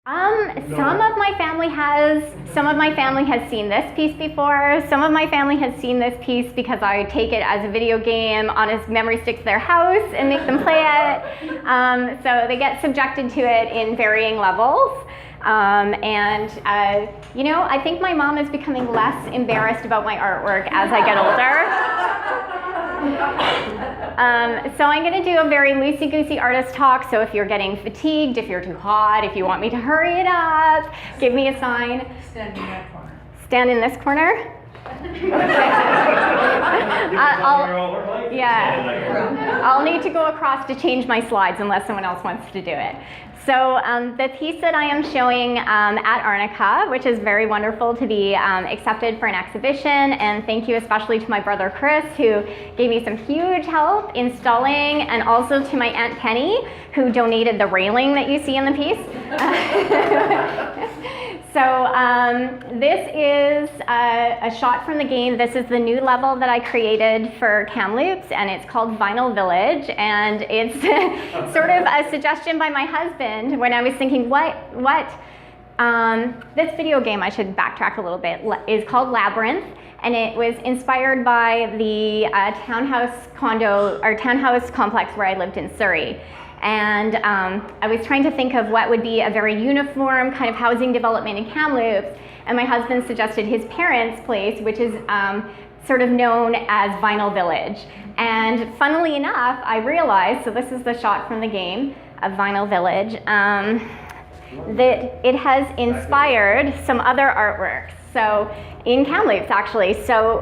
Some of my family has seen this piece before. Some of my family has seen this piece because I take it as a video game on a memory stick to their house and make them play it. So they get subjected to it in varying levels. You know, I think my mom is becoming less embarrassed about my artwork as I get older. So I'm going to do a very loosey-goosey artist talk, so if you're getting fatigued, if you're too hot, if you want me to hurry it up, give me a sign. Stand in that corner. Stand in this corner? I'll need to go across to change my slides unless someone else wants to do it. So the piece that I am showing at Arnica, which is very wonderful to be accepted for an exhibition, and thank you especially to my brother Chris, who gave me some huge help installing, and also to my Aunt Penny, who donated the railing that you see in the piece. So this is a shot from the game. This is the new level that I created for Kamloops, and it's called Vinyl Village. And it's sort of a suggestion by my husband when I was thinking, this video game, I should backtrack a little bit, is called Labyrinth. And it was inspired by the townhouse complex where I lived in Surrey. And I was trying to think of what would be a very uniform kind of housing development in Kamloops, and my husband suggested his parents' place, which is sort of known as Vinyl Village. And funnily enough, I realized, so this is the shot from the game of Vinyl Village, that it has inspired some other artworks. So in Kamloops, actually. So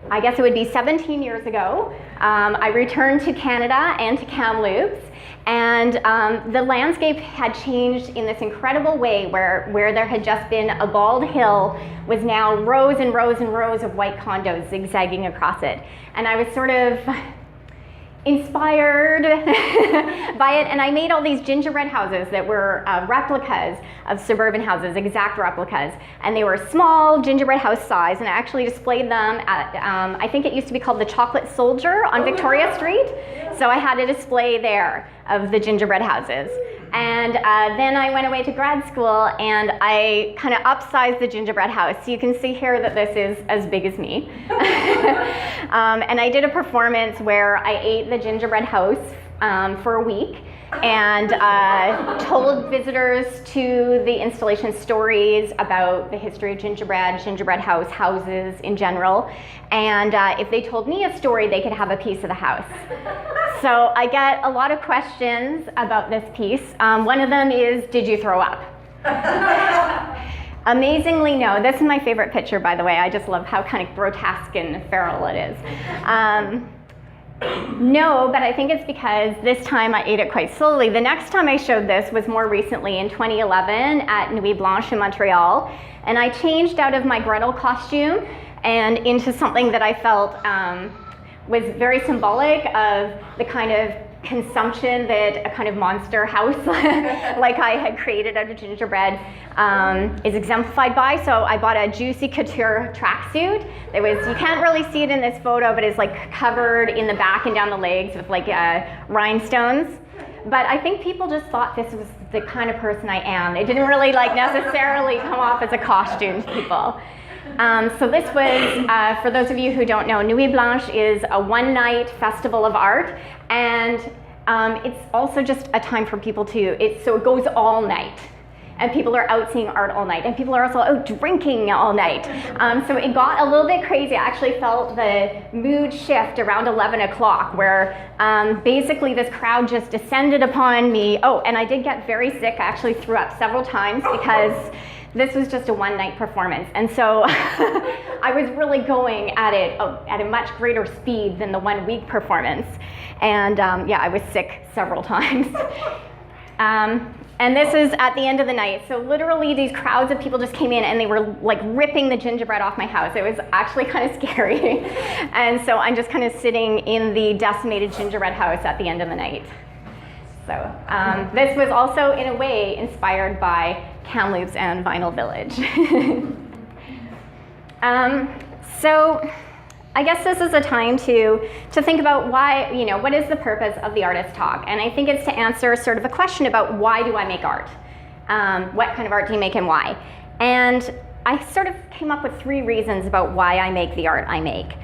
I guess it would be 17 years ago, I returned to Canada and to Kamloops, and the landscape had changed in this incredible way where there had just been a bald hill was now rows and rows and rows of white condos zigzagging across it. And I was sort of inspired by it, and I made all these gingerbread houses that were replicas of suburban houses, exact replicas, and they were small gingerbread house size, and I actually displayed them at, I think it used to be called the Chocolate Soldier on Victoria Street, so I had a display there of the gingerbread houses. And then I went away to grad school, and I kind of upsized the gingerbread house. So you can see here that this is as big as me. And I did a performance where I ate the gingerbread house for a week, and told visitors to the installation stories about the history of gingerbread house, houses in general. And if they told me a story, they could have a piece of the house. So I get a lot of questions about this piece. One of them is, did you throw up? Amazingly, no. This is my favorite picture, by the way. I just love how kind of grotesque and feral it is. No, but I think it's because this time I ate it quite slowly. The next time I showed this was more recently in 2011 at Nuit Blanche in Montreal. And I changed out of my Gretel costume and into something that I felt was very symbolic of the kind of consumption that a kind of monster house like I had created out of gingerbread is exemplified by. So I bought a Juicy Couture tracksuit. It was, you can't really see it in this photo, but it's like covered in the back and down the legs with like rhinestones. But I think people just thought this was the kind of person I am. It didn't really like necessarily come off as a costume to people. So this was, for those of you who don't know, Nuit Blanche is a one-night festival of art, and it's also just a time for people to, so it goes all night, and people are out seeing art all night, and people are also out drinking all night. So it got a little bit crazy. I actually felt the mood shift around 11 o'clock, where basically this crowd just descended upon me. Oh, and I did get very sick. I actually threw up several times because this was just a one-night performance, and so I was really going at it at a much greater speed than the one-week performance, and yeah, I was sick several times. And this is at the end of the night, so literally these crowds of people just came in and they were like ripping the gingerbread off my house. It was actually kind of scary, and so I'm just kind of sitting in the decimated gingerbread house at the end of the night. So this was also, in a way, inspired by Kamloops and Vinyl Village. I guess this is a time to think about why, what is the purpose of the artist talk? And I think it's to answer sort of a question about why do I make art? What kind of art do you make and why? And I sort of came up with 3 reasons about why I make the art I make.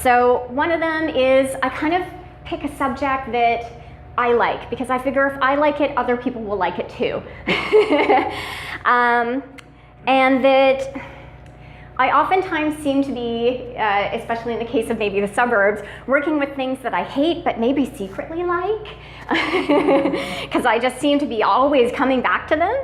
So one of them is I kind of pick a subject that I like, because I figure if I like it, other people will like it too. And that I oftentimes seem to be, especially in the case of maybe the suburbs, working with things that I hate but maybe secretly like, because I just seem to be always coming back to them.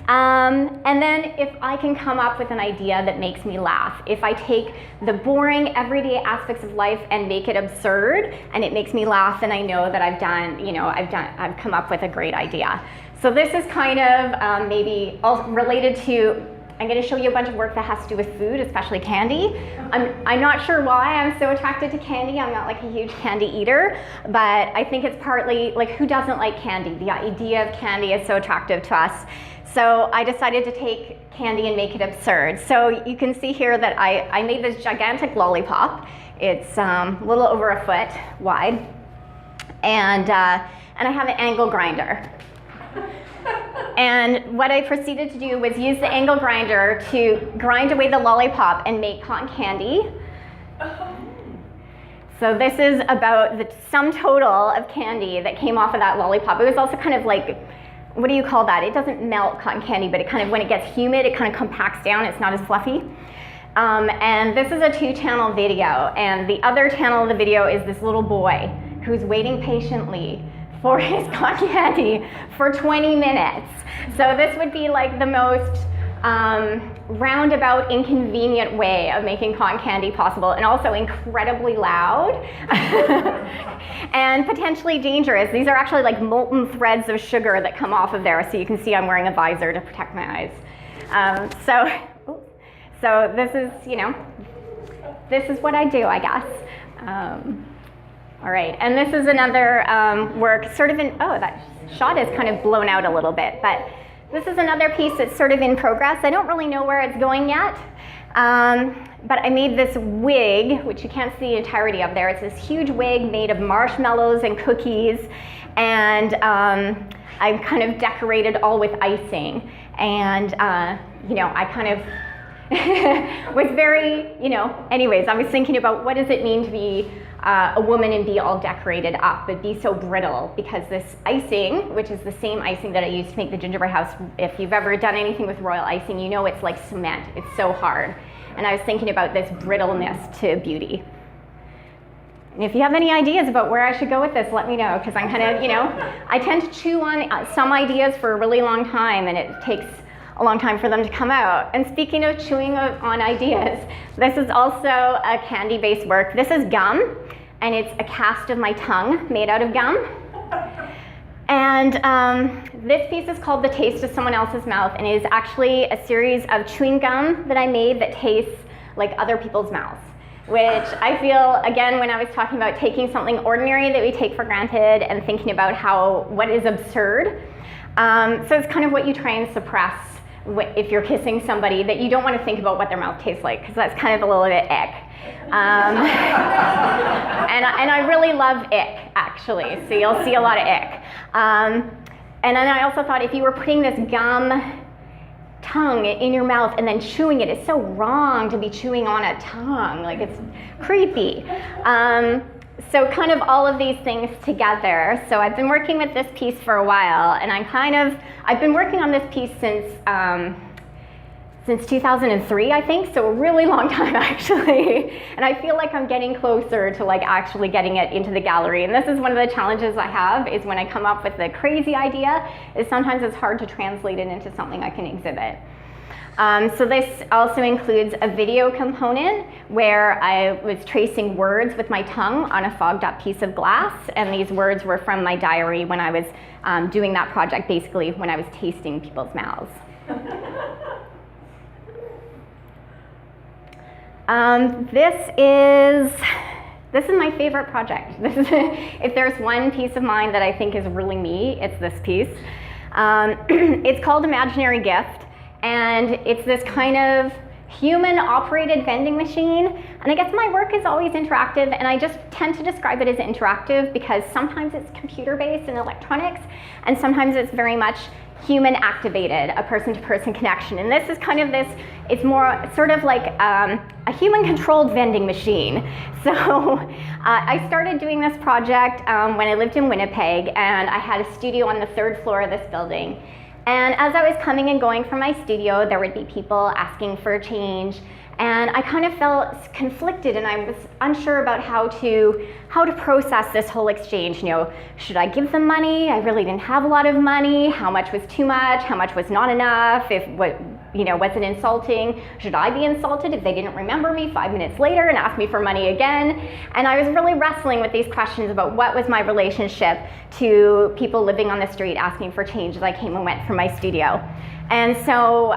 And then if I can come up with an idea that makes me laugh, if I take the boring everyday aspects of life and make it absurd and it makes me laugh, then I know that I've come up with a great idea. So this is kind of maybe all related to, I'm going to show you a bunch of work that has to do with food, especially candy. I'm not sure why I'm so attracted to candy. I'm not like a huge candy eater, but I think it's partly like, who doesn't like candy? The idea of candy is so attractive to us. So I decided to take candy and make it absurd. So you can see here that I made this gigantic lollipop. It's a little over a foot wide, and I have an angle grinder. And what I proceeded to do was use the angle grinder to grind away the lollipop and make cotton candy. So this is about the sum total of candy that came off of that lollipop. It was also kind of like, what do you call that? It doesn't melt cotton candy, but it kind of, when it gets humid, it kind of compacts down. It's not as fluffy. And this is a 2-channel video. And the other channel of the video is this little boy who's waiting patiently for his cotton candy for 20 minutes. So this would be like the most roundabout, inconvenient way of making cotton candy possible, and also incredibly loud and potentially dangerous. These are actually like molten threads of sugar that come off of there, so you can see I'm wearing a visor to protect my eyes. So this is, this is what I do, I guess. All right, and this is another work sort of in, oh, that shot is kind of blown out a little bit, but this is another piece that's sort of in progress. I don't really know where it's going yet, but I made this wig, which you can't see the entirety of there. It's this huge wig made of marshmallows and cookies, and I kind of decorated all with icing. And, I kind of was very, anyways, I was thinking about what does it mean to be a woman and be all decorated up, but be so brittle, because this icing, which is the same icing that I used to make the gingerbread house, if you've ever done anything with royal icing, you know it's like cement. It's so hard. And I was thinking about this brittleness to beauty. And if you have any ideas about where I should go with this, let me know, because I'm kind of, I tend to chew on some ideas for a really long time, and it takes a long time for them to come out. And speaking of chewing on ideas, this is also a candy-based work. This is gum, and it's a cast of my tongue made out of gum. And this piece is called The Taste of Someone Else's Mouth, and it is actually a series of chewing gum that I made that tastes like other people's mouths, which I feel, again, when I was talking about taking something ordinary that we take for granted and thinking about what is absurd. So it's kind of what you try and suppress if you're kissing somebody, that you don't want to think about what their mouth tastes like, because that's kind of a little bit ick. And I really love ick, actually, so you'll see a lot of ick. And then I also thought, if you were putting this gum tongue in your mouth and then chewing it, it's so wrong to be chewing on a tongue, like it's creepy. So kind of all of these things together. So I've been working with this piece for a while, and I've been working on this piece since 2003, I think, so a really long time actually. And I feel like I'm getting closer to like actually getting it into the gallery. And this is one of the challenges I have, is when I come up with a crazy idea, is sometimes it's hard to translate it into something I can exhibit. So this also includes a video component where I was tracing words with my tongue on a fogged up piece of glass, and these words were from my diary when I was doing that project, basically when I was tasting people's mouths. This is my favorite project. If there's one piece of mine that I think is really me, it's this piece. It's called Imaginary Gift. And it's this kind of human-operated vending machine. And I guess my work is always interactive, and I just tend to describe it as interactive because sometimes it's computer-based and electronics, and sometimes it's very much human-activated, a person-to-person connection. And this is kind of this, it's more sort of like a human-controlled vending machine. So I started doing this project when I lived in Winnipeg, and I had a studio on the 3rd floor of this building. And as I was coming and going from my studio, there would be people asking for change, and I kind of felt conflicted, and I was unsure about how to process this whole exchange. You know, should I give them money? I really didn't have a lot of money. How much was too much? How much was not enough? If what, you know, was it insulting? Should I be insulted if they didn't remember me 5 minutes later and ask me for money again? And I was really wrestling with these questions about what was my relationship to people living on the street asking for change as I came and went from my studio. And so,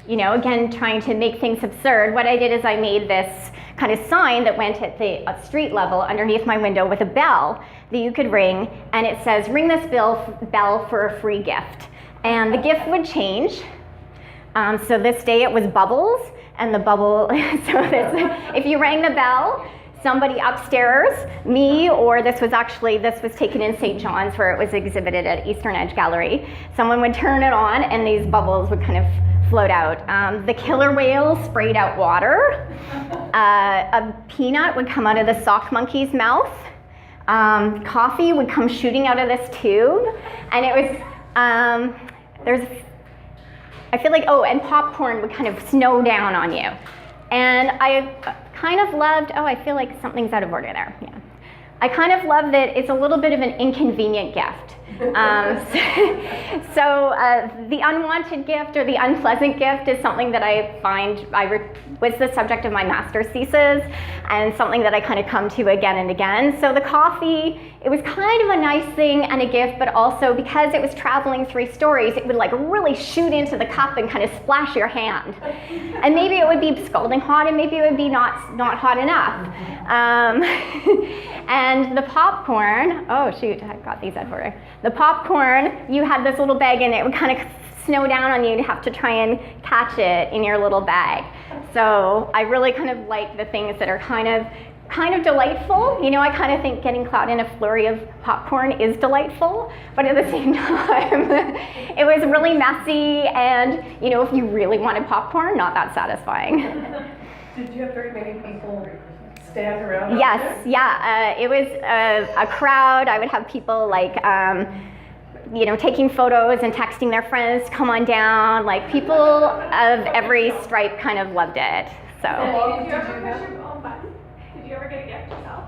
you know, again, trying to make things absurd, what I did is I made this kind of sign that went at the street level underneath my window with a bell that you could ring, and it says, ring this bell for a free gift. And the gift would change. So this day it was bubbles, and the bubble, if you rang the bell, somebody upstairs, me, or this was taken in St. John's where it was exhibited at Eastern Edge Gallery, someone would turn it on and these bubbles would kind of float out. The killer whale sprayed out water. A peanut would come out of the sock monkey's mouth. Coffee would come shooting out of this tube. And it was, I feel like, and popcorn would kind of snow down on you. And I kind of loved, I feel like something's out of order there, yeah. I kind of love that it's a little bit of an inconvenient gift. So the unwanted gift or the unpleasant gift is something that I find was the subject of my master's thesis, and something that I kind of come to again and again. So the coffee, it was kind of a nice thing and a gift, but also because it was traveling 3 stories, it would like really shoot into the cup and kind of splash your hand. And maybe it would be scalding hot, and maybe it would be not hot enough. And the popcorn, oh shoot, I got these out of order. The popcorn, you had this little bag and it would kind of snow down on you to have to try and catch it in your little bag. So I really kind of like the things that are kind of delightful. You know, I kind of think getting caught in a flurry of popcorn is delightful, but at the same time, it was really messy, and you know, if you really wanted popcorn, not that satisfying. Did you have very many people stand around? Yes, yeah, it was a crowd. I would have people like, you know, taking photos and texting their friends, come on down. Like people of every stripe kind of loved it. So. Did you ever push your own button? Did you ever get a gift yourself?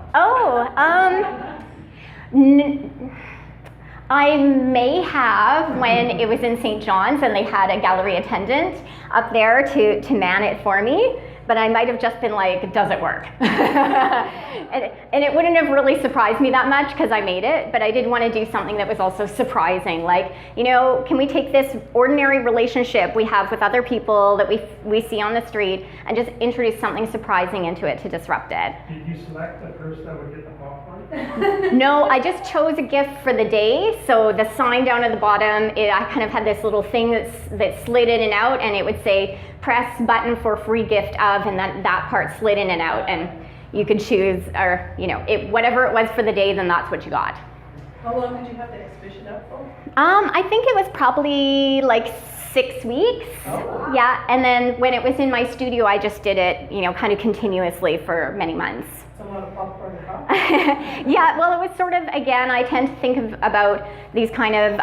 I may have when it was in St. John's and they had a gallery attendant up there to man it for me. But I might have just been like, does it work? and it wouldn't have really surprised me that much because I made it, but I did want to do something that was also surprising. Like, you know, can we take this ordinary relationship we have with other people that we see on the street and just introduce something surprising into it to disrupt it? Did you select the person that would get the popcorn? No, I just chose a gift for the day. So the sign down at the bottom, I kind of had this little thing that slid in and out, and it would say, press button for free gift of, and that part slid in and out, and you could choose, or you know, whatever it was for the day, then that's what you got. How long did you have the exhibition up for? I think it was probably like 6 weeks. Oh, wow. Yeah, and then when it was in my studio, I just did it, you know, kind of continuously for many months. So a lot of popcorn and coffee? Yeah, well, it was sort of, again, I tend to think about these kind of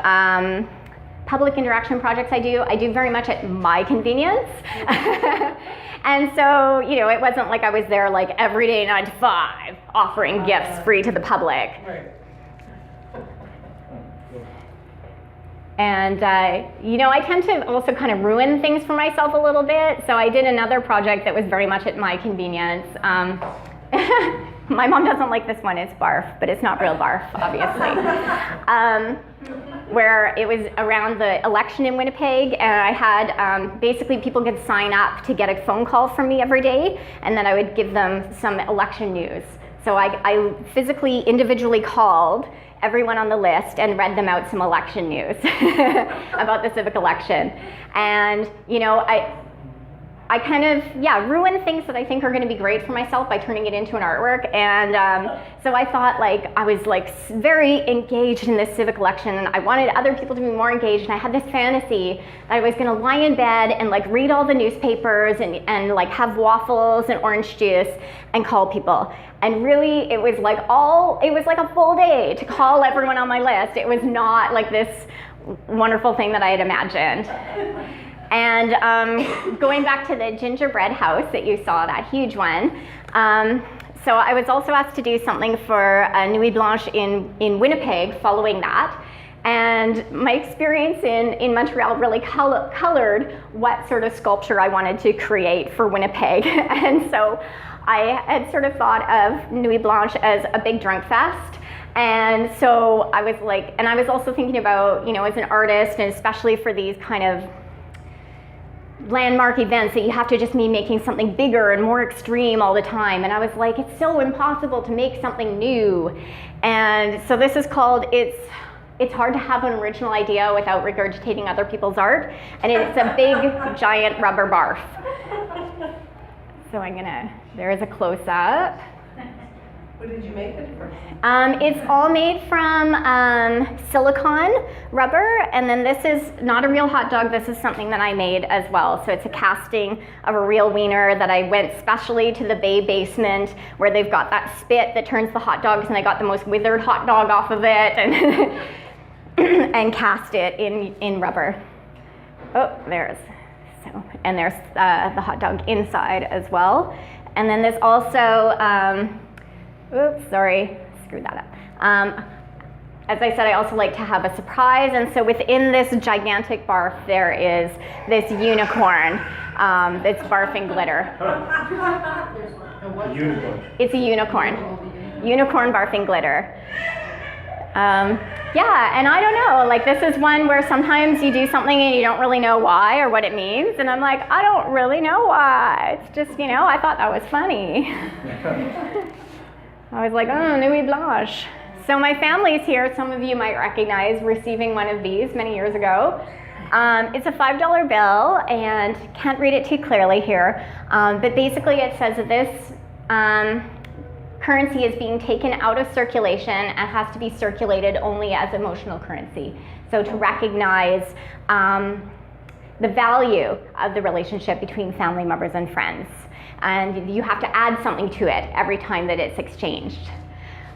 public interaction projects I do very much at my convenience. And so, you know, it wasn't like I was there like every day 9 to 5 offering gifts free to the public. Right. And, you know, I tend to also kind of ruin things for myself a little bit. So I did another project that was very much at my convenience. My mom doesn't like this one, it's barf, but it's not real barf, obviously. Where it was around the election in Winnipeg, and I had, basically people could sign up to get a phone call from me every day, and then I would give them some election news. So I physically, individually called everyone on the list and read them out some election news about the civic election. And, you know, I kind of, ruin things that I think are going to be great for myself by turning it into an artwork. And so I thought, like, I was like very engaged in this civic election, and I wanted other people to be more engaged. And I had this fantasy that I was going to lie in bed and like read all the newspapers and like have waffles and orange juice and call people. And really, it was like a full day to call everyone on my list. It was not like this wonderful thing that I had imagined. And going back to the gingerbread house that you saw, that huge one, so I was also asked to do something for Nuit Blanche in Winnipeg following that. And my experience in Montreal really colored what sort of sculpture I wanted to create for Winnipeg. And so I had sort of thought of Nuit Blanche as a big drunk fest. And so I was like, and I was also thinking about, as an artist, and especially for these kind of landmark events that you have to just be making something bigger and more extreme all the time. And I was like, it's so impossible to make something new. And so this is called It's Hard to Have an Original Idea Without Regurgitating Other People's Art. And it's a big, giant rubber barf. So there is a close-up. What did you make it from? It's all made from silicone rubber, and then this is not a real hot dog. This is something that I made as well. So it's a casting of a real wiener that I went specially to the Bay basement where they've got that spit that turns the hot dogs, and I got the most withered hot dog off of it and, and cast it in rubber. Oh, there's the hot dog inside as well. And then there's also, oops, sorry, screwed that up. As I said, I also like to have a surprise, and so within this gigantic barf, there is this unicorn that's barfing glitter. Unicorn. It's a unicorn barfing glitter. And I don't know, like this is one where sometimes you do something and you don't really know why or what it means, and I'm like, I don't really know why. It's just, I thought that was funny. I was like, oh, Nuit Blanche. So my family's here. Some of you might recognize receiving one of these many years ago. It's a $5 bill, and can't read it too clearly here. But basically it says that this currency is being taken out of circulation and has to be circulated only as emotional currency. So to recognize the value of the relationship between family members and friends. And you have to add something to it every time that it's exchanged.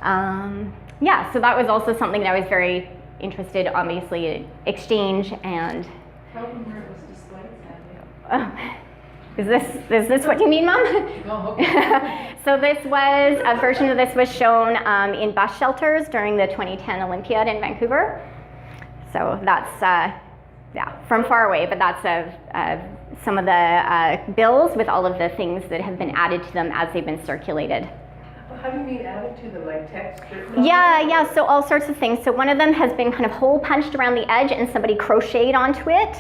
So that was also something that I was very interested, obviously, in exchange and. Tell them where it was displayed, Sandee. Is this what you mean, Mom? Oh, okay. So a version of this was shown in bus shelters during the 2010 Olympiad in Vancouver. So that's, from far away, but that's some of the bills with all of the things that have been added to them as they've been circulated. How do you mean added to them, like text? Yeah, so all sorts of things. So one of them has been kind of hole punched around the edge and somebody crocheted onto it.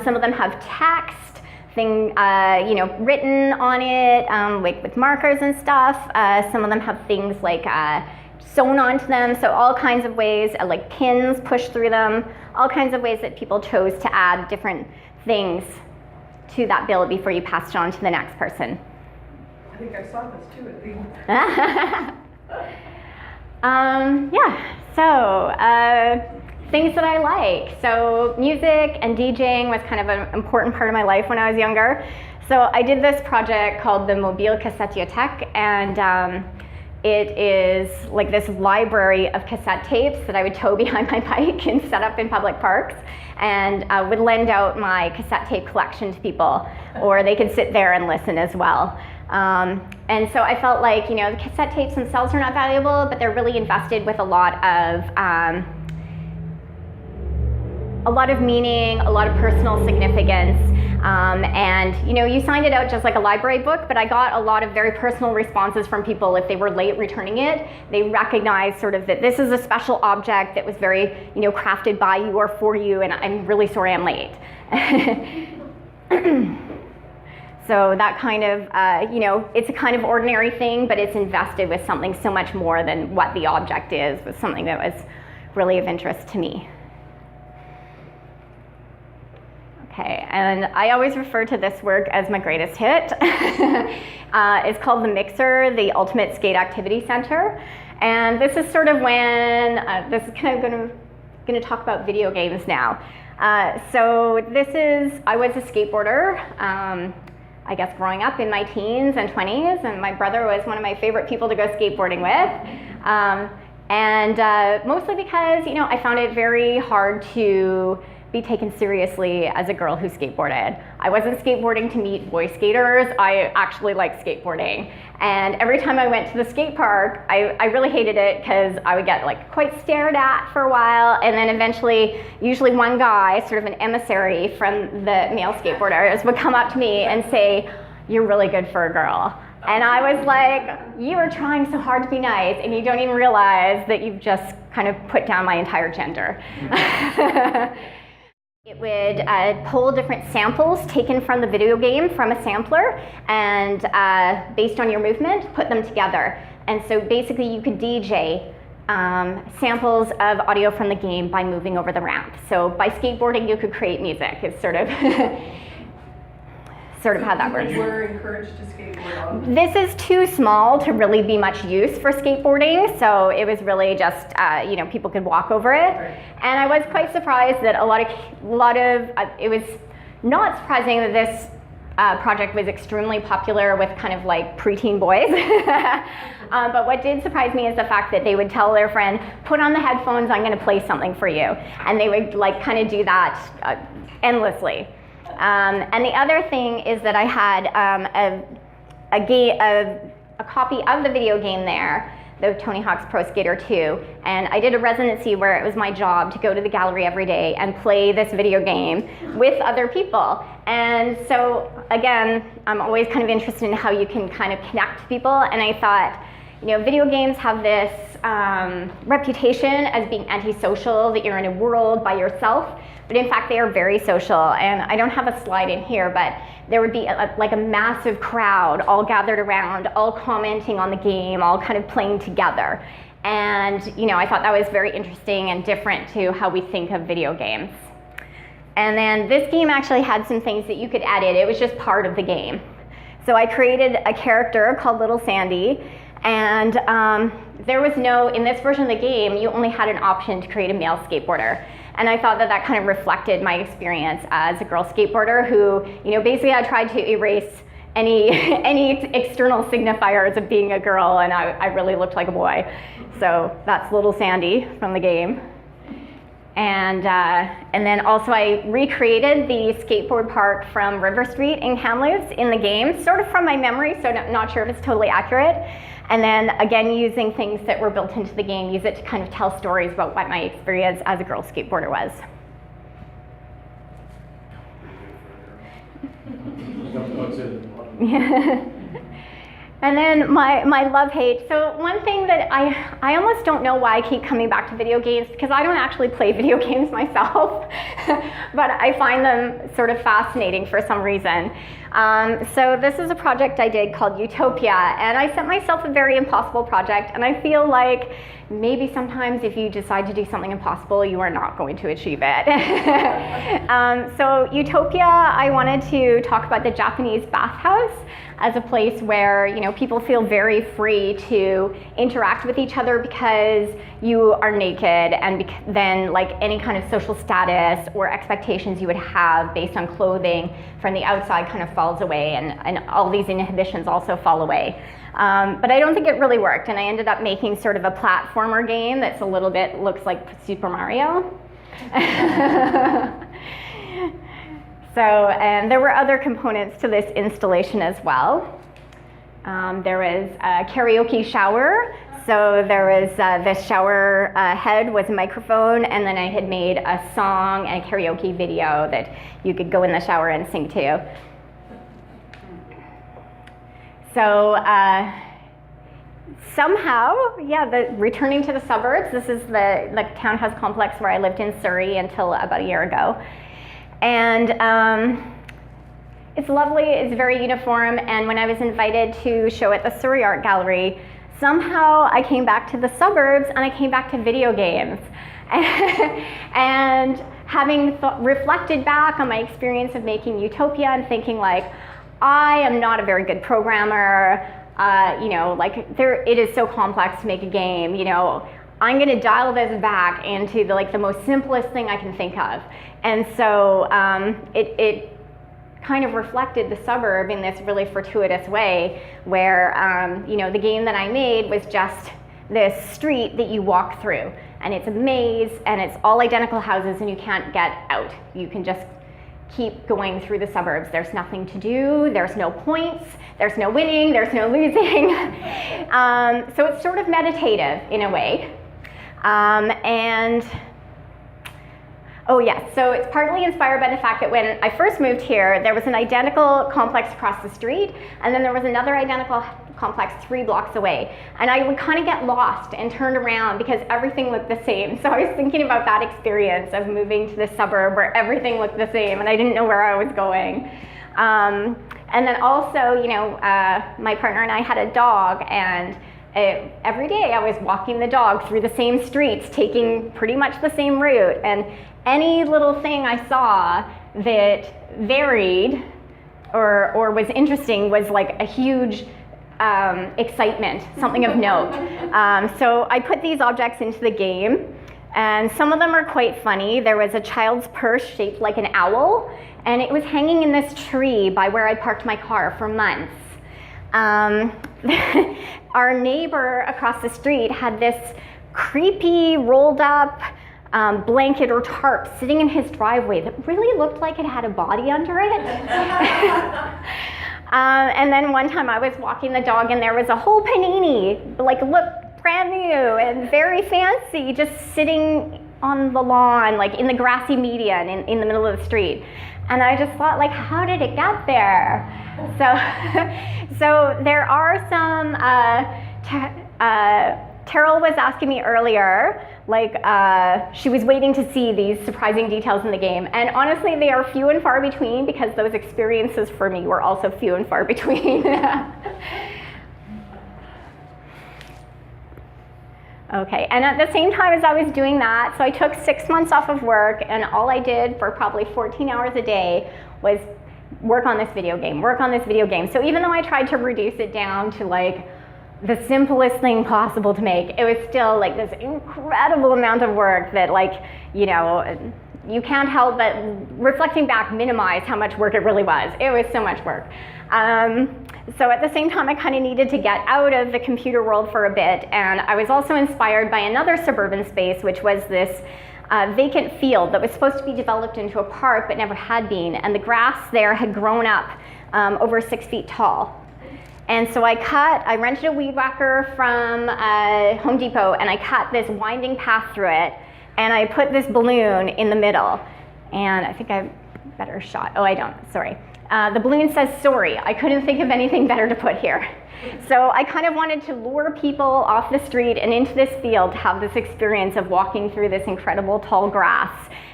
Some of them have text, written on it, with markers and stuff. Some of them have things like sewn onto them, so all kinds of ways, like pins pushed through them, all kinds of ways that people chose to add different things to that bill before you passed it on to the next person. I think I saw this too at the things that I like. So music and DJing was kind of an important part of my life when I was younger. So I did this project called the Mobile Cassetiothèque, and it is like this library of cassette tapes that I would tow behind my bike and set up in public parks, and would lend out my cassette tape collection to people, or they could sit there and listen as well. And so I felt like, the cassette tapes themselves are not valuable, but they're really invested with a lot of meaning, a lot of personal significance. And you signed it out just like a library book, but I got a lot of very personal responses from people if they were late returning it. They recognized sort of that this is a special object that was very, crafted by you or for you, and I'm really sorry I'm late. So that kind of, it's a kind of ordinary thing, but it's invested with something so much more than what the object is, with something that was really of interest to me. Okay, and I always refer to this work as my greatest hit. It's called The Mixer, the Ultimate Skate Activity Center. And this is sort of when, this is kind of going to talk about video games now. So I was a skateboarder, I guess growing up in my teens and 20s, and my brother was one of my favorite people to go skateboarding with. Mostly because, I found it very hard to be taken seriously as a girl who skateboarded. I wasn't skateboarding to meet boy skaters, I actually liked skateboarding. And every time I went to the skate park, I really hated it because I would get quite stared at for a while, and then eventually, usually one guy, sort of an emissary from the male skateboarders, would come up to me and say, "You're really good for a girl." And I was like, you are trying so hard to be nice, and you don't even realize that you've just kind of put down my entire gender. It would pull different samples taken from the video game from a sampler, and based on your movement, put them together. And so basically you could DJ samples of audio from the game by moving over the ramp. So by skateboarding, you could create music. It's sort of how that works. You were encouraged to skateboard on? This is too small to really be much use for skateboarding, so it was really just, people could walk over it. Right. And I was quite surprised that a lot of it was not surprising that this project was extremely popular with kind of preteen boys. But what did surprise me is the fact that they would tell their friend, "Put on the headphones, I'm going to play something for you." And they would kind of do that endlessly. And the other thing is that I had a copy of the video game there, the Tony Hawk's Pro Skater 2, and I did a residency where it was my job to go to the gallery every day and play this video game with other people. And so again, I'm always kind of interested in how you can kind of connect people, and I thought, video games have this reputation as being antisocial, that you're in a world by yourself, but in fact they are very social. And I don't have a slide in here, but there would be a massive crowd all gathered around, all commenting on the game, all kind of playing together. And I thought that was very interesting and different to how we think of video games. And then this game actually had some things that you could edit. It was just part of the game. So I created a character called Little Sandee, and there was in this version of the game, you only had an option to create a male skateboarder. And I thought that kind of reflected my experience as a girl skateboarder who, basically I tried to erase any external signifiers of being a girl, and I really looked like a boy. So that's Little Sandee from the game. And then also I recreated the skateboard park from River Street in Kamloops in the game, sort of from my memory, so not sure if it's totally accurate. And then again, using things that were built into the game, use it to kind of tell stories about what my experience as a girl skateboarder was. And then my love-hate. So one thing that I almost don't know why I keep coming back to video games, because I don't actually play video games myself, but I find them sort of fascinating for some reason. So this is a project I did called Utopia, and I set myself a very impossible project, and I feel like maybe sometimes if you decide to do something impossible, you are not going to achieve it. So Utopia, I wanted to talk about the Japanese bathhouse as a place where people feel very free to interact with each other because you are naked, and then any kind of social status or expectations you would have based on clothing from the outside kind of falls away, and all these inhibitions also fall away. But I don't think it really worked, and I ended up making sort of a platformer game that's a little bit looks like Super Mario. So, and there were other components to this installation as well. There was a karaoke shower. So there was the shower head was a microphone, and then I had made a song and a karaoke video that you could go in the shower and sing to. So somehow, returning to the suburbs, this is the townhouse complex where I lived in Surrey until about a year ago. And it's lovely, it's very uniform, and when I was invited to show at the Surrey Art Gallery, somehow I came back to the suburbs and I came back to video games. And having reflected back on my experience of making Utopia and thinking like, I am not a very good programmer, you know, like it is so complex to make a game, you know, I'm gonna dial this back into the most simplest thing I can think of. And so it kind of reflected the suburb in this really fortuitous way where, you know, the game that I made was just this street that you walk through, and it's a maze, and it's all identical houses, and you can't get out. You can just keep going through the suburbs. There's nothing to do, there's no points, there's no winning, there's no losing. So it's sort of meditative in a way. And oh yes, so it's partly inspired by the fact that when I first moved here, there was an identical complex across the street, and then there was another identical complex 3 blocks away. And I would kind of get lost and turned around because everything looked the same. So I was thinking about that experience of moving to the suburb where everything looked the same and I didn't know where I was going. And then also, you know, my partner and I had a dog, and every day I was walking the dog through the same streets, taking pretty much the same route. And any little thing I saw that varied or was interesting was like a huge excitement, something of note. So I put these objects into the game, and some of them are quite funny. There was a child's purse shaped like an owl, and it was hanging in this tree by where I parked my car for months. Our neighbor across the street had this creepy rolled up blanket or tarp sitting in his driveway that really looked like it had a body under it. And then one time I was walking the dog, and there was a whole panini, like looked brand new and very fancy, just sitting on the lawn, like in the grassy median in the middle of the street. And I just thought, like, how did it get there? So there are some, Terrell was asking me earlier, like she was waiting to see these surprising details in the game. And honestly, they are few and far between because those experiences for me were also few and far between. Okay, and at the same time as I was doing that, so I took 6 months off of work, and all I did for probably 14 hours a day was work on this video game, work on this video game. So even though I tried to reduce it down to like the simplest thing possible to make, it was still like this incredible amount of work that, like, you know, you can't help but, reflecting back, minimize how much work it really was. It was so much work. So at the same time, I kind of needed to get out of the computer world for a bit, and I was also inspired by another suburban space, which was this vacant field that was supposed to be developed into a park but never had been, and the grass there had grown up over 6 feet tall. And so I rented a weed whacker from Home Depot, and I cut this winding path through it, and I put this balloon in the middle. And I think I have a better shot. Oh, I don't, sorry. The balloon says sorry. I couldn't think of anything better to put here. So I kind of wanted to lure people off the street and into this field to have this experience of walking through this incredible tall grass,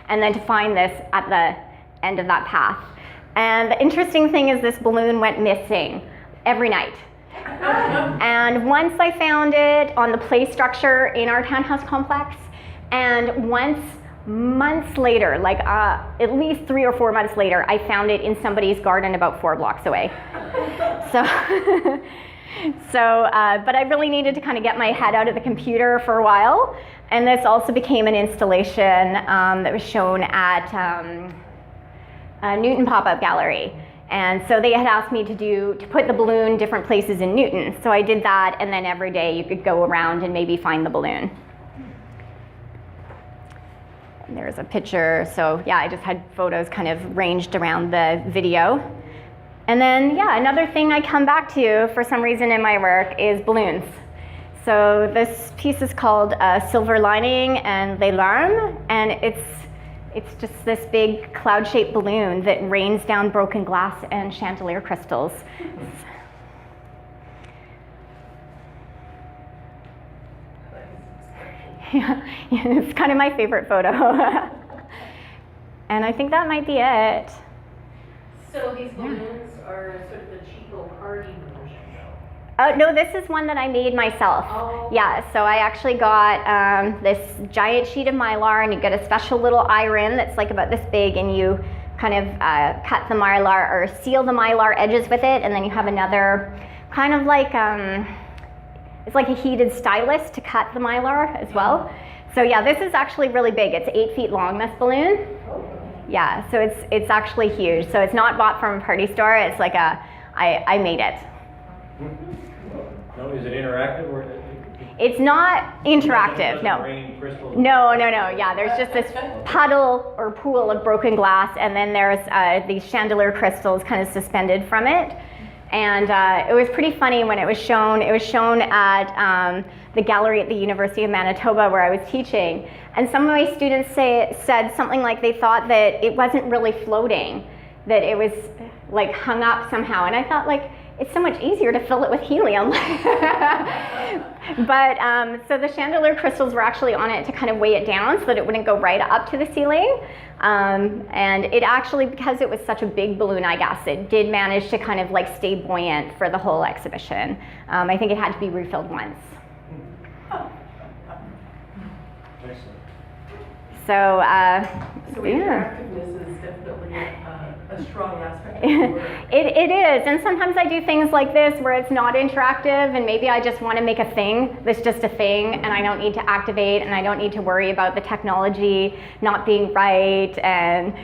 and then to find this at the end of that path. And the interesting thing is this balloon went missing every night. And once I found it on the play structure in our townhouse complex, and once months later, like at least 3 or 4 months later, I found it in somebody's garden about 4 blocks away. But I really needed to kind of get my head out of the computer for a while, and this also became an installation that was shown at Newton Pop-Up Gallery. And so they had asked me to put the balloon different places in Newton. So I did that, and then every day you could go around and maybe find the balloon. And there's a picture. So yeah, I just had photos kind of ranged around the video. And then, yeah, another thing I come back to for some reason in my work is balloons. So this piece is called Silver Lining and Les Larmes, and it's just this big cloud-shaped balloon that rains down broken glass and chandelier crystals. Yeah, it's kind of my favorite photo. And I think that might be it. So these balloons are sort of the cheapo party version, Oh, no, this is one that I made myself. Oh. Yeah, so I actually got this giant sheet of Mylar, and you get a special little iron that's like about this big, and you kind of cut the Mylar or seal the Mylar edges with it, and then you have another kind of like, it's like a heated stylus to cut the Mylar as well. So yeah, this is actually really big. It's 8 feet long, this balloon. Yeah, so it's actually huge. So it's not bought from a party store. It's like I made it. No, is it interactive or? It's not interactive, no. Rain crystals? No. Yeah, there's just this puddle or pool of broken glass, and then there's these chandelier crystals kind of suspended from it. And it was pretty funny when it was shown. It was shown at the gallery at the University of Manitoba where I was teaching. And some of my students said something like they thought that it wasn't really floating, that it was like hung up somehow. And I thought, like, it's so much easier to fill it with helium. But so the chandelier crystals were actually on it to kind of weigh it down so that it wouldn't go right up to the ceiling. And it actually, because it was such a big balloon, I guess, it did manage to kind of like stay buoyant for the whole exhibition. I think it had to be refilled once. Excellent. So, So yeah. interactiveness is definitely a strong aspect of your work. It is, and sometimes I do things like this where it's not interactive, and maybe I just want to make a thing that's just a thing, and I don't need to activate, and I don't need to worry about the technology not being right, and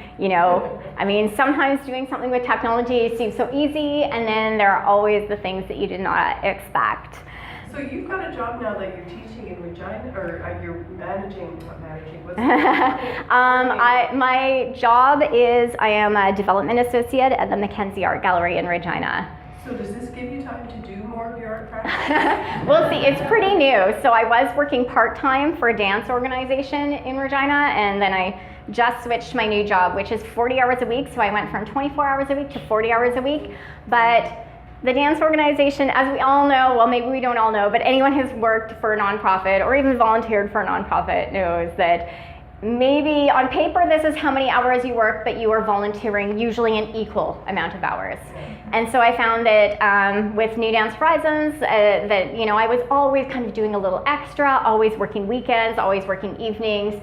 I mean, sometimes doing something with technology seems so easy, and then there are always the things that you did not expect. So you've got a job now that you're teaching in Regina, or you're managing, not managing, what's My job is I am a development associate at the Mackenzie Art Gallery in Regina. So does this give you time to do more of your art practice? Well, see, it's pretty new. So I was working part-time for a dance organization in Regina, and then I just switched my new job, which is 40 hours a week. So I went from 24 hours a week to 40 hours a week. But the dance organization, as we all know, well, maybe we don't all know, but anyone who's worked for a nonprofit or even volunteered for a nonprofit knows that maybe on paper this is how many hours you work, but you are volunteering usually an equal amount of hours. And so I found that with New Dance Horizons, that I was always kind of doing a little extra, always working weekends, always working evenings,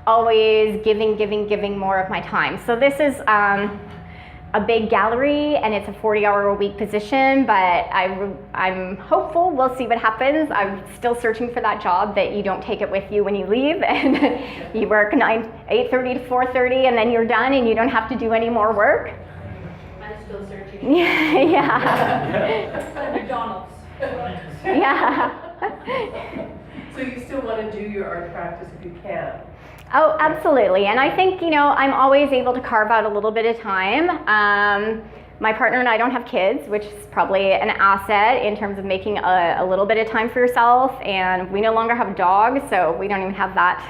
always giving more of my time. So this is a big gallery, and it's a 40-hour-a-week position, but I'm hopeful. We'll see what happens. I'm still searching for that job that you don't take it with you when you leave, and you work 8:30 to 4:30, and then you're done, and you don't have to do any more work. I'm still searching. Yeah. McDonald's. Yeah. So you still want to do your art practice if you can? Oh, absolutely. And I think, I'm always able to carve out a little bit of time. My partner and I don't have kids, which is probably an asset in terms of making a little bit of time for yourself. And we no longer have a dog, so we don't even have that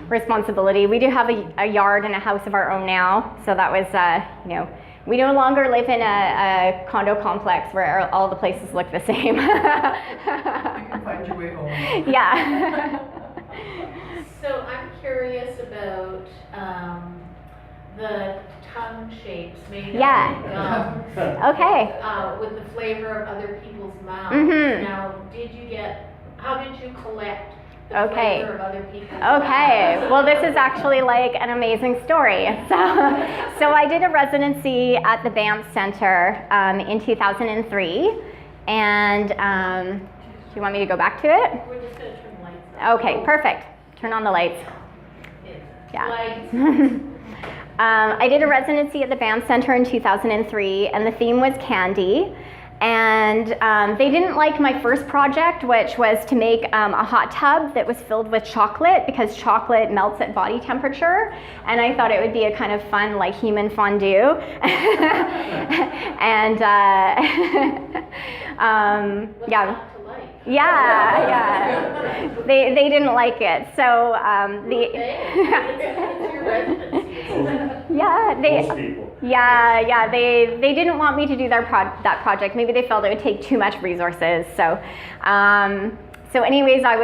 responsibility. We do have a yard and a house of our own now. So that was, we no longer live in a condo complex where all the places look the same. You can find your way home. Yeah. So I'm curious about the tongue shapes made Yeah. of gum, Okay. with the flavor of other people's mouths. Mhm. Now, how did you collect the Okay. flavor of other people's Okay, mouths? well, this is actually like an amazing story. So I did a residency at the Banff Center in 2003, and do you want me to go back to it? We're just going to turn the lights on. Okay, perfect. Turn on the lights. Yeah. Lights. I did a residency at the Banff Center in 2003, and the theme was candy. And they didn't like my first project, which was to make a hot tub that was filled with chocolate, because chocolate melts at body temperature. And I thought it would be a kind of fun, like, human fondue. And What's yeah. not to like? Yeah. They didn't like it. So It's your residency. yeah, Most people. they didn't want me to do that project. Maybe they felt it would take too much resources. So anyways, as I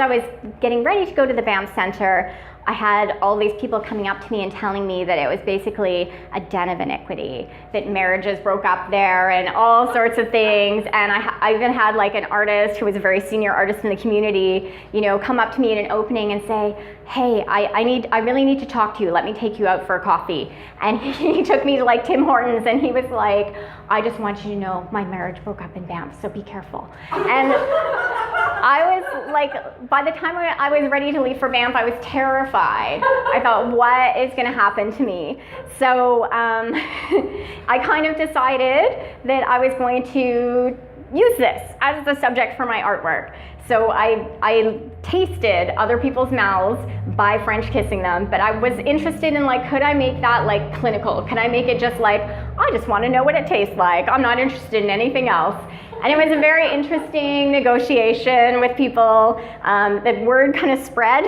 was getting ready to go to the Banff Center, I had all these people coming up to me and telling me that it was basically a den of iniquity, that marriages broke up there and all sorts of things. And I even had like an artist who was a very senior artist in the community, you know, come up to me at an opening and say, hey, I really need to talk to you. Let me take you out for a coffee. And he took me to like Tim Hortons and he was like, I just want you to know my marriage broke up in Banff, so be careful. And I was like, by the time I was ready to leave for Banff, I was terrified. I thought, what is going to happen to me? So I kind of decided that I was going to use this as the subject for my artwork. So I tasted other people's mouths by French kissing them, but I was interested in like, could I make that like clinical? Can I make it just like, I just want to know what it tastes like. I'm not interested in anything else. And it was a very interesting negotiation with people. The word kind of spread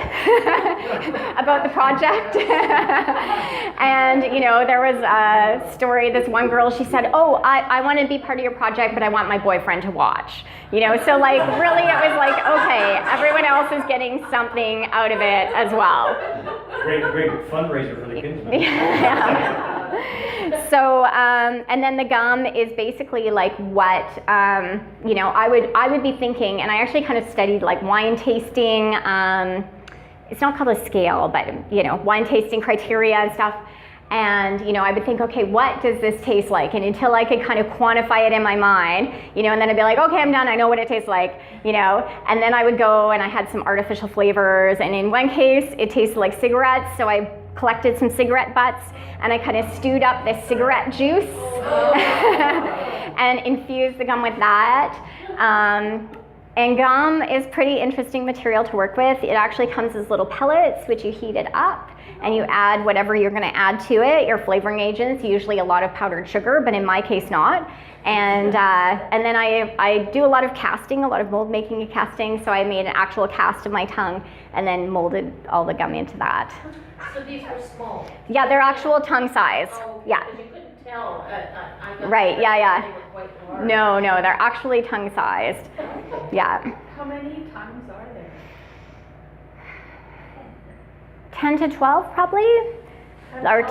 about the project. And, you know, there was a story, this one girl, she said, oh, I want to be part of your project, but I want my boyfriend to watch. You know, so like really it was like, okay, everyone else is getting something out of it as well. Great fundraiser for the kids. Yeah. So, and then the gum is basically like what, you know, I would be thinking, and I actually kind of studied like wine tasting, it's not called a scale, but, you know, wine tasting criteria and stuff. And, you know, I would think, okay, what does this taste like? And until I could kind of quantify it in my mind, you know, and then I'd be like, okay, I'm done. I know what it tastes like, you know. And then I would go and I had some artificial flavors. And in one case, it tasted like cigarettes. So I collected some cigarette butts and I kind of stewed up this cigarette juice and infused the gum with that. And gum is pretty interesting material to work with. It actually comes as little pellets, which you heat it up. And you add whatever you're going to add to it, your flavoring agents, usually a lot of powdered sugar, but in my case not. And then I do a lot of casting, a lot of mold making and casting, so I made an actual cast of my tongue and then molded all the gum into that. So these were small? Yeah, they're actual tongue size. Oh, yeah. Because you couldn't tell. I got Right, yeah. They were quite large. No, they're actually tongue sized. Yeah. How many tongues are there? 10 to 12 probably. How does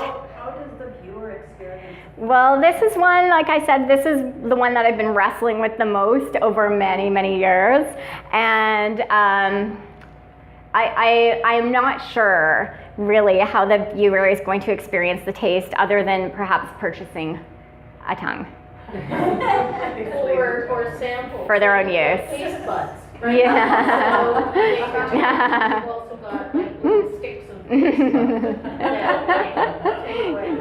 the viewer experience? Well, this is one, like I said, this is the one that I've been wrestling with the most over many, many years. And I'm not sure really how the viewer is going to experience the taste other than perhaps purchasing a tongue. Or samples. For their own use. Taste buds. Right? Yeah. So you've also got like little sticks of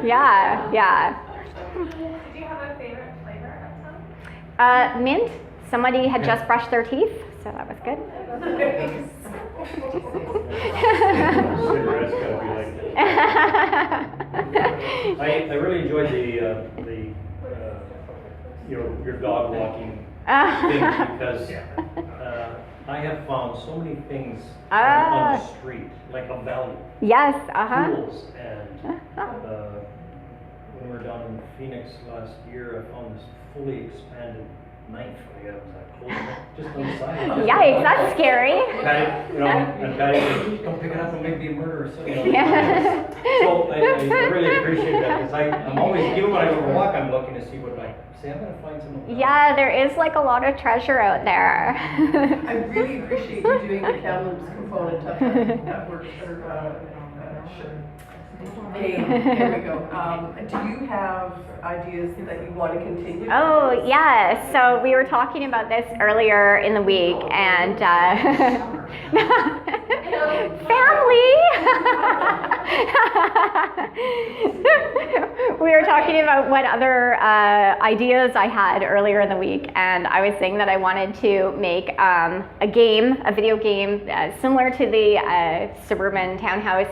Yeah. Did you have a favorite flavor of tongue? Mint. Somebody had just brushed their teeth, so that was good. Cigarettes gotta be like that. I really enjoyed the your dog walking thing because I have found so many things on the street, like of value. Yes, Tools and when we were down in Phoenix last year, I found this fully expanded knife. I was like, holding it just on the side. Yikes, that's scary. And Patty, don't pick it up and maybe murder or something. Yeah. So I really appreciate that because I'm always, even when I go for a walk, I'm looking to see what I'm going to find some. Yeah, there is like a lot of treasure out there. I really appreciate you doing the Kamloops component of that work. Hey, here we go. Do you have ideas that you want to continue? Oh, yeah. So we were talking about this earlier in the week, and family. We were talking about what other ideas I had earlier in the week, and I was saying that I wanted to make a video game similar to the suburban townhouse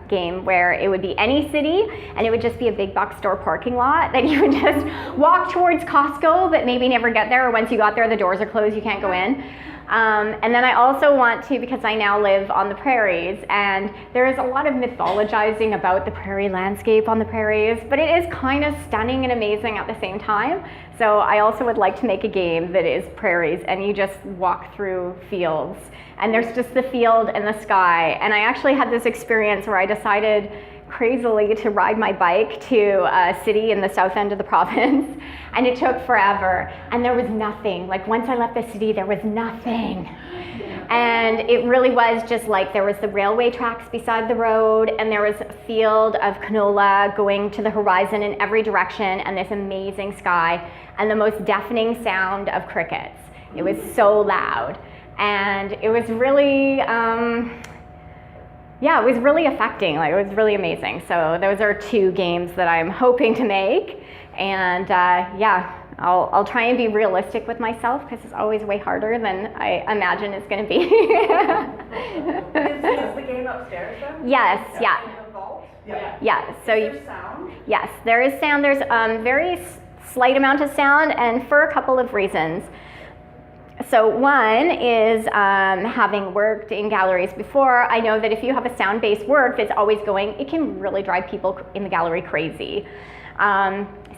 game, where it would be any city, and it would just be a big box store parking lot that you would just walk towards Costco, but maybe never get there, or once you got there, the doors are closed, you can't go in. And then I also want to, because I now live on the prairies, and there is a lot of mythologizing about the prairie landscape on the prairies, but it is kind of stunning and amazing at the same time. So I also would like to make a game that is prairies, and you just walk through fields, and there's just the field and the sky. And I actually had this experience where I decided crazily to ride my bike to a city in the south end of the province, and it took forever, and there was nothing. Like, once I left the city, there was nothing. And it really was just like, there was the railway tracks beside the road, and there was a field of canola going to the horizon in every direction, and this amazing sky, and the most deafening sound of crickets. It was so loud, and it was really, yeah, it was really affecting. Like, it was really amazing. So those are two games that I'm hoping to make. And yeah, I'll try and be realistic with myself, because it's always way harder than I imagine it's going to be. Is the game upstairs then? Yes, yeah. In the vault? Yeah, so Is there sound? yes, there is sound. There's very slight amount of sound, and for a couple of reasons. So one is, having worked in galleries before, I know that if you have a sound-based work that's always going, it can really drive people in the gallery crazy.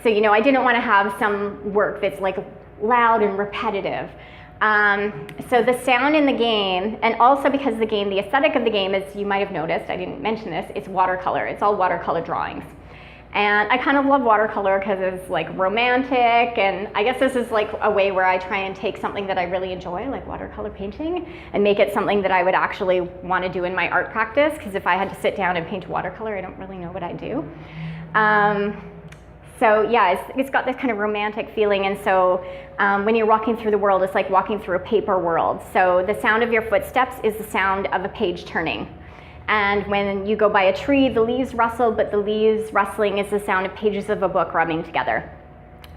So, you know, I didn't want to have some work that's like loud and repetitive. So the sound in the game, and also because the game, the aesthetic of the game is, you might have noticed, I didn't mention this, it's watercolor. It's all watercolor drawings. And I kind of love watercolor because it's like romantic, and I guess this is like a way where I try and take something that I really enjoy, like watercolor painting, and make it something that I would actually want to do in my art practice, because if I had to sit down and paint watercolor, I don't really know what I do. So yeah, it's got this kind of romantic feeling, and so when you're walking through the world, it's like walking through a paper world. So the sound of your footsteps is the sound of a page turning. And when you go by a tree, the leaves rustle, but the leaves rustling is the sound of pages of a book rubbing together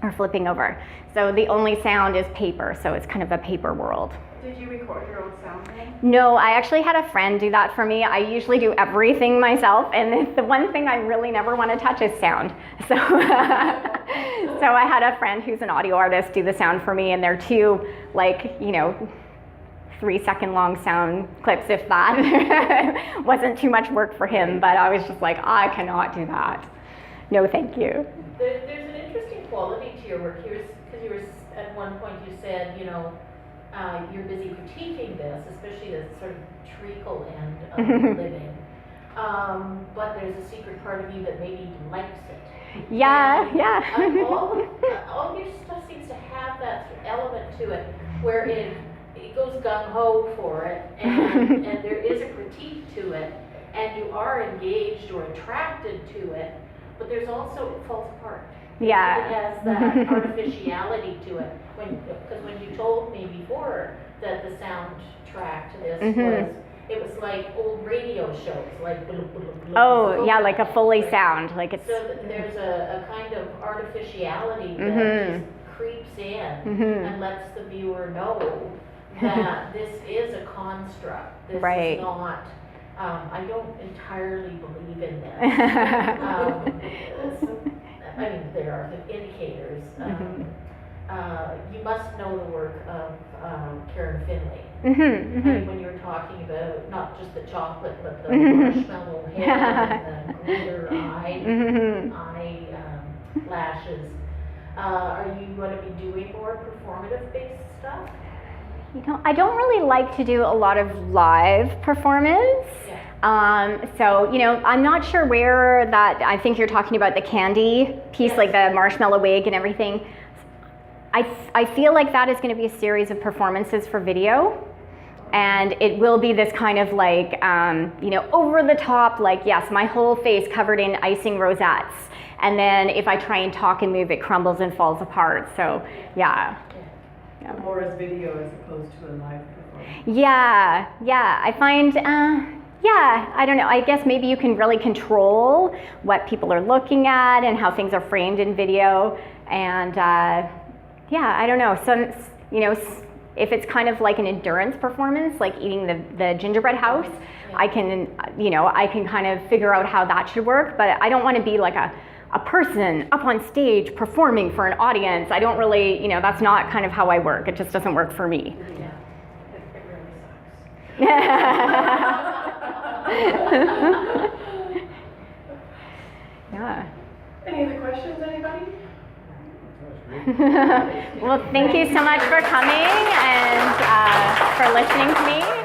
or flipping over. So the only sound is paper, so it's kind of a paper world. Did you record your own sound then? No, I actually had a friend do that for me. I usually do everything myself, and the one thing I really never want to touch is sound. So, so I had a friend who's an audio artist do the sound for me, and they're two, like, you know, 3-second long sound clips, if that. Wasn't too much work for him, but I was just like, I cannot do that. No, thank you. There's an interesting quality to your work here, because you were, at one point you said, you know, you're busy critiquing this, especially the sort of treacle end of living. But there's a secret part of you that maybe likes it. Yeah, and, yeah. all of your stuff seems to have that element to it, where it goes gung-ho for it, and there is a critique to it, and you are engaged or attracted to it, but there's also, it falls apart. Yeah. It has that artificiality to it. Because when you told me before that the soundtrack to this was like old radio shows, like blah, blah, blah, Oh, blah, yeah, like a Foley right? sound, like it's. So there's a kind of artificiality that just creeps in and lets the viewer know that this is a construct. This Right. is not. I don't entirely believe in this. I mean, there are the indicators. You must know the work of Karen Finley. I mean, when you were talking about not just the chocolate, but the marshmallow hair and the glitter eye lashes. Are you going to be doing more performative-based stuff? You know, I don't really like to do a lot of live performance. Yeah. So, you know, I'm not sure where that, I think you're talking about the candy piece, like the marshmallow wig and everything. I feel like that is going to be a series of performances for video. And it will be this kind of like, you know, over the top, like, yes, my whole face covered in icing rosettes. And then if I try and talk and move, it crumbles and falls apart. So, yeah. More as video as opposed to a live performance. Yeah, I find, yeah, I don't know, I guess maybe you can really control what people are looking at and how things are framed in video, and yeah, I don't know, some, you know, if it's kind of like an endurance performance, like eating the gingerbread house, I can, you know, I can kind of figure out how that should work, but I don't want to be like a person up on stage performing for an audience. I don't really, you know, that's not kind of how I work. It just doesn't work for me. Yeah. Yeah. Any other questions, anybody? Well, thank you so much for coming and for listening to me.